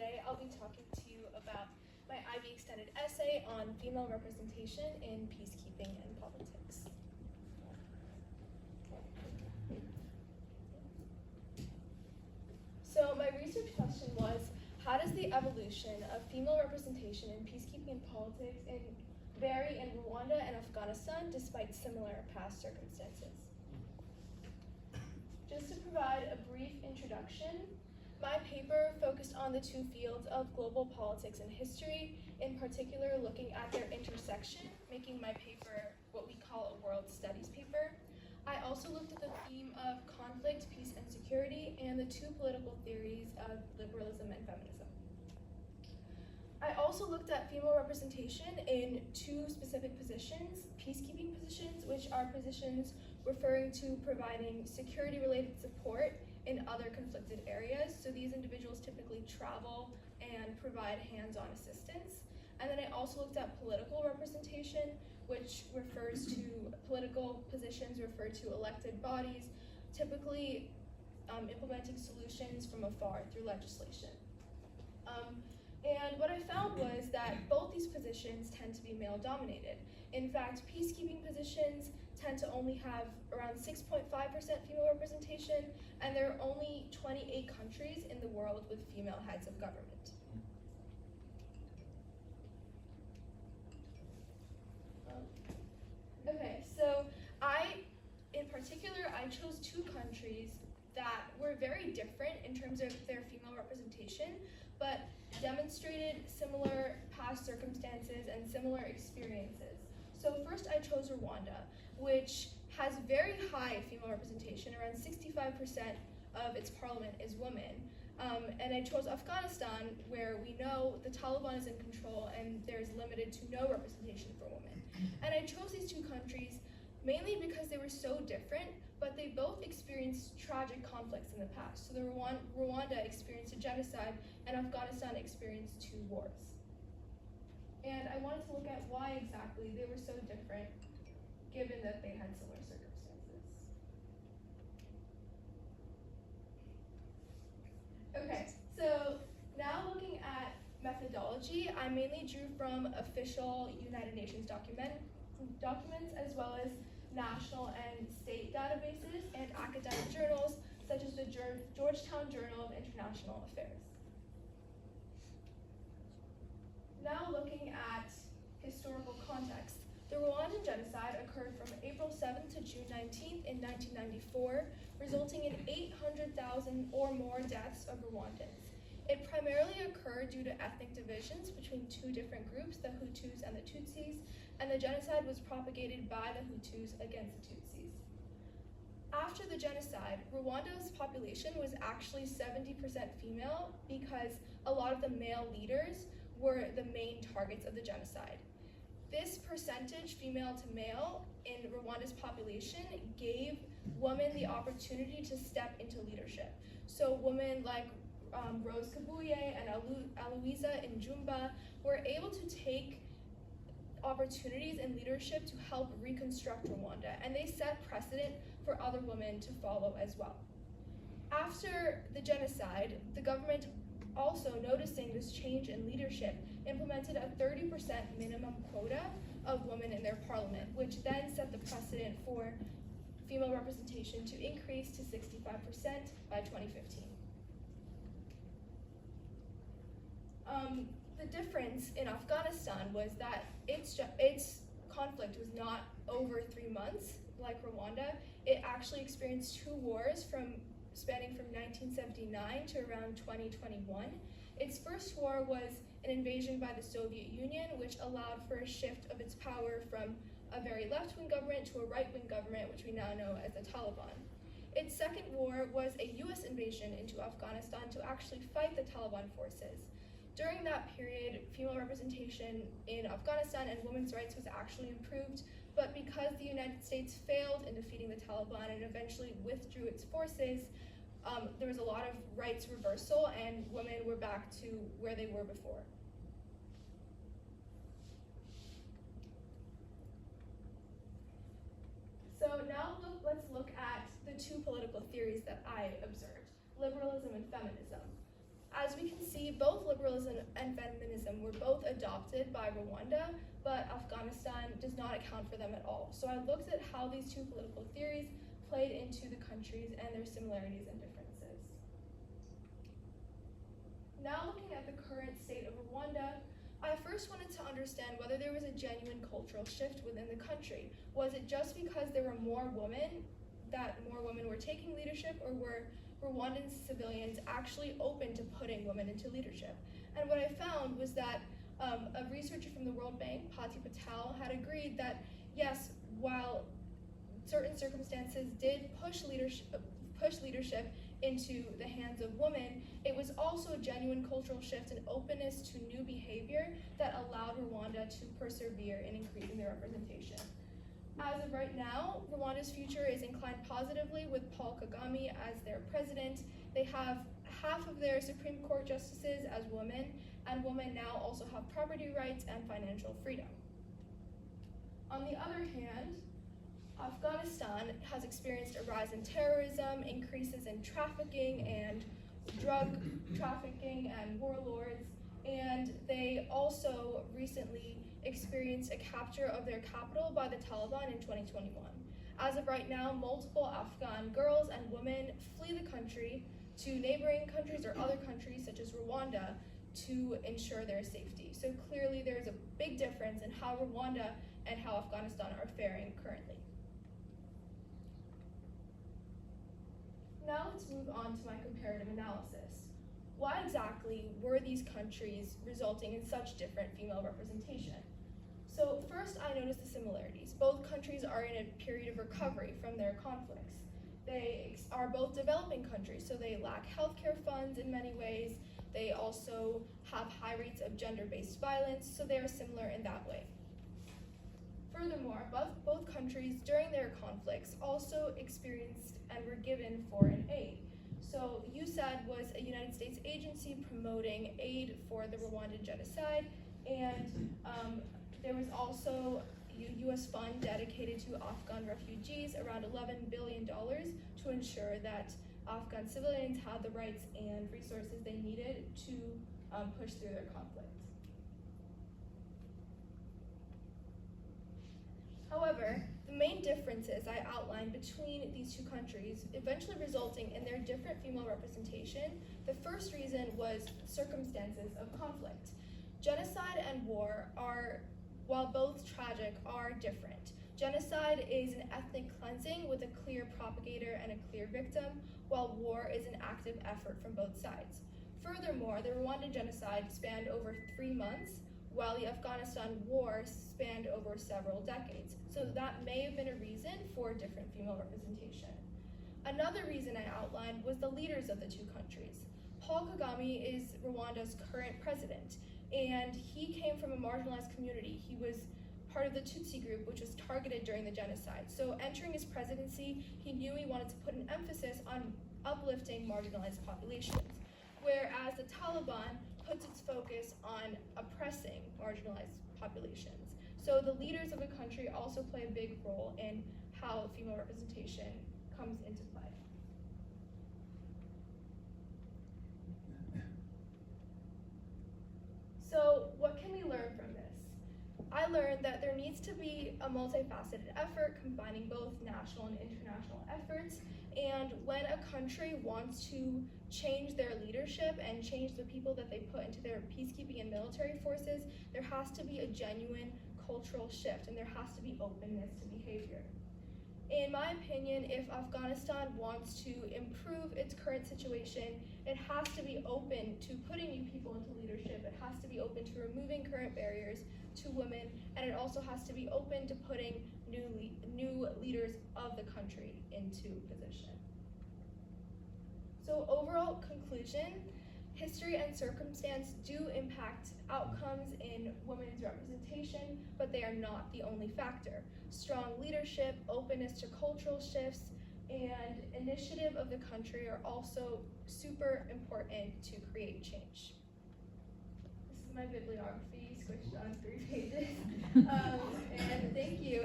today I'll be talking to you about my IB extended essay on female representation in peacekeeping and politics. So my research question was, how does the evolution of female representation in peacekeeping and politics vary in Rwanda and Afghanistan despite similar past circumstances? Just to provide a brief introduction, my paper focused on the two fields of global politics and history, in particular looking at their intersection, making my paper what we call a world studies paper. I also looked at the theme of conflict, peace, and security, and the two political theories of liberalism and feminism. I also looked at female representation in two specific positions, peacekeeping positions, which are positions referring to providing security-related support in other conflicted areas. So these individuals typically travel and provide hands-on assistance. And then I also looked at political representation, which refers to political positions refer to elected bodies, typically implementing solutions from afar through legislation. And what I found was that both these positions tend to be male-dominated. In fact, peacekeeping positions tend to only have around 6.5% female representation, and there are only 28 countries in the world with female heads of government. Okay, so in particular, I chose two countries that were very different in terms of their female representation, but demonstrated similar past circumstances and similar experiences. So first I chose Rwanda, which has very high female representation, around 65% of its parliament is women. And I chose Afghanistan, where we know the Taliban is in control and there's limited to no representation for women. And I chose these two countries mainly because they were so different, but they both experienced tragic conflicts in the past. So Rwanda experienced a genocide and Afghanistan experienced two wars. And I wanted to look at why exactly they were so different, given that they had similar circumstances. Okay, so now looking at methodology, I mainly drew from official United Nations documents as well as national and state databases and academic journals such as the Georgetown Journal of International Affairs. Now looking at historical context. The Rwandan genocide occurred from April 7th to June 19th in 1994, resulting in 800,000 or more deaths of Rwandans. It primarily occurred due to ethnic divisions between two different groups, the Hutus and the Tutsis, and the genocide was propagated by the Hutus against the Tutsis. After the genocide, Rwanda's population was actually 70% female because a lot of the male leaders were the main targets of the genocide. This percentage, female to male, in Rwanda's population gave women the opportunity to step into leadership. So women like Rose Kabuye and Aloisa Njumba were able to take opportunities in leadership to help reconstruct Rwanda, and they set precedent for other women to follow as well. After the genocide, the government, also noticing this change in leadership, implemented a 30% minimum quota of women in their parliament, which then set the precedent for female representation to increase to 65% by 2015. The difference in Afghanistan was that its conflict was not over 3 months like Rwanda. It actually experienced two wars spanning from 1979 to around 2021. Its first war was an invasion by the Soviet Union, which allowed for a shift of its power from a very left-wing government to a right-wing government, which we now know as the Taliban. Its second war was a US invasion into Afghanistan to actually fight the Taliban forces. During that period, female representation in Afghanistan and women's rights was actually improved, but because the United States failed in defeating the Taliban and eventually withdrew its forces, there was a lot of rights reversal and women were back to where they were before. So now let's look at the two political theories that I observed, liberalism and feminism. As we can see, both liberalism nationalism and feminism were both adopted by Rwanda, but Afghanistan does not account for them at all. So I looked at how these two political theories played into the countries and their similarities and differences. Now looking at the current state of Rwanda, I first wanted to understand whether there was a genuine cultural shift within the country. Was it just because there were more women, that more women were taking leadership, or were Rwandan civilians actually open to putting women into leadership? And what I found was that a researcher from the World Bank, Pati Patel, had agreed that yes, while certain circumstances did push leadership into the hands of women, it was also a genuine cultural shift and openness to new behavior that allowed Rwanda to persevere in increasing their representation. As of right now, Rwanda's future is inclined positively with Paul Kagame as their president. They have half of their Supreme Court justices as women, and women now also have property rights and financial freedom. On the other hand, Afghanistan has experienced a rise in terrorism, increases in trafficking and drug trafficking and warlords, and they also recently experienced a capture of their capital by the Taliban in 2021. As of right now, multiple Afghan girls and women flee the country to neighboring countries or other countries such as Rwanda to ensure their safety. So clearly there's a big difference in how Rwanda and how Afghanistan are faring currently. Now let's move on to my comparative analysis. Why exactly were these countries resulting in such different female representation? So first, I noticed the similarities. Both countries are in a period of recovery from their conflicts. They are both developing countries, so they lack healthcare funds in many ways. They also have high rates of gender-based violence, so they are similar in that way. Furthermore, both countries during their conflicts also experienced and were given foreign aid. So USAID was a United States agency promoting aid for the Rwandan genocide, and there was also a U.S. fund dedicated to Afghan refugees, around $11 billion, to ensure that Afghan civilians had the rights and resources they needed to push through their conflict. However, the main differences I outlined between these two countries eventually resulting in their different female representation. The first reason was circumstances of conflict. Genocide and war are, while both tragic, are different. Genocide is an ethnic cleansing with a clear propagator and a clear victim, while war is an active effort from both sides. Furthermore, the Rwandan genocide spanned over 3 months, while the Afghanistan war spanned over several decades. So that may have been a reason for different female representation. Another reason I outlined was the leaders of the two countries. Paul Kagame is Rwanda's current president, and he came from a marginalized community. He was part of the Tutsi group, which was targeted during the genocide. So entering his presidency, he knew he wanted to put an emphasis on uplifting marginalized populations, whereas the Taliban puts its focus on oppressing marginalized populations. So the leaders of the country also play a big role in how female representation comes into play. So what can we learn from this? I learned that there needs to be a multifaceted effort combining both national and international efforts, and when a country wants to change their leadership and change the people that they put into their peacekeeping and military forces, there has to be a genuine cultural shift and there has to be openness to behavior. In my opinion, if Afghanistan wants to improve its current situation, it has to be open to putting new people into leadership. It has to be open to removing current barriers to women, and it also has to be open to putting new leaders of the country into position. So overall conclusion, history and circumstance do impact outcomes in women's representation, but they are not the only factor. Strong leadership, openness to cultural shifts, and initiative of the country are also super important to create change. This is my bibliography, switched on 3 pages. And thank you.